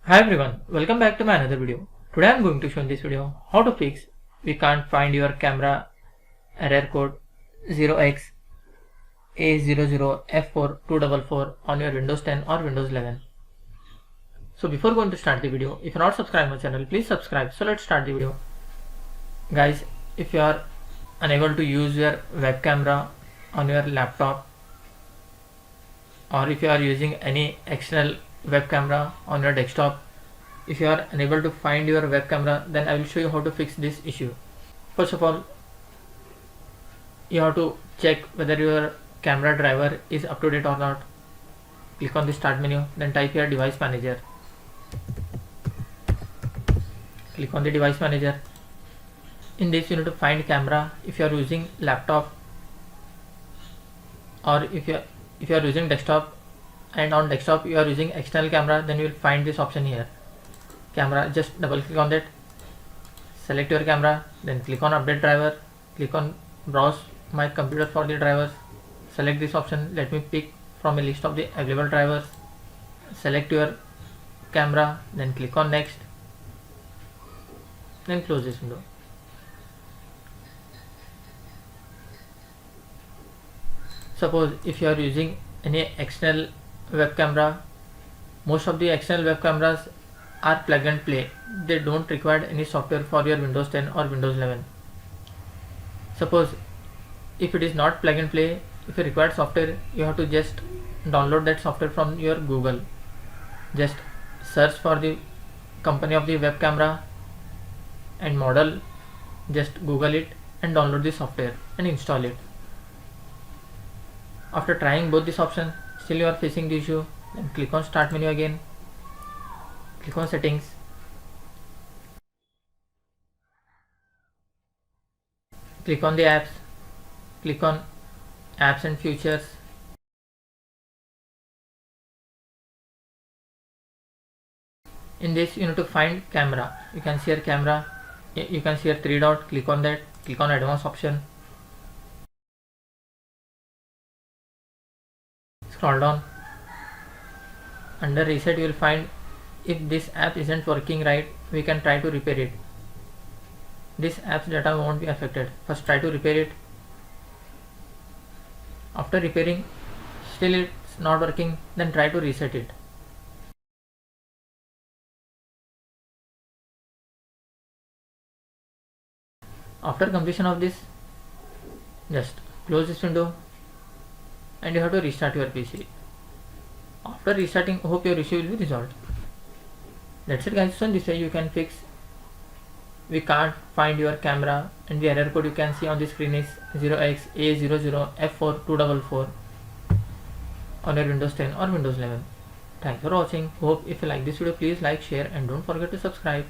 Hi everyone, welcome back to my another video. Today I am going to show in this video how to fix we can't find your camera error code 0xA00F4244 on your Windows 10 or Windows 11. So before going to start the video, if you are not subscribed my channel, please subscribe. So let's start the video. Guys, if you are unable to use your web camera on your laptop, or if you are using any external web camera on your desktop, if you are unable to find your web camera, then I will show you how to fix this issue. First of all, you have to check whether your camera driver is up to date or not. Click on the start menu, then type here device manager. Click on the device manager. In this you need to find camera if you are using laptop, or if you are using desktop and on desktop you are using external camera, then you will find this option here, camera. Just double click on that, select your camera, then click on update driver, click on browse my computer for the drivers, select this option. Let me pick from a list of the available drivers, select your camera, then click on next, then close this window. Suppose if you are using any external web camera, most of the external web cameras are plug and play. They don't require any software for your Windows 10 or Windows 11. Suppose if it is not plug and play, if you require software, you have to just download that software from your Google. Just search for the company of the web camera and model, just Google it and download the software and install it. After trying both these options, still you are facing the issue, then click on start menu again, click on settings, click on the apps, click on apps and features. In this you need to find camera. You can see your camera, you can see your three dot, click on that, click on advanced option, scroll down. Under reset you will find if this app isn't working right, we can try to repair it. This app's data won't be affected. First try to repair it. After repairing still it's not working, then try to reset it. After completion of this, just close this window and you have to restart your PC. After restarting, hope your issue will be resolved. That's it guys. So in this way you can fix we can't find your camera, and the error code you can see on the screen is 0xA00F4244 on your Windows 10 or Windows 11. Thanks for watching. Hope if you like this video, please like, share and don't forget to subscribe.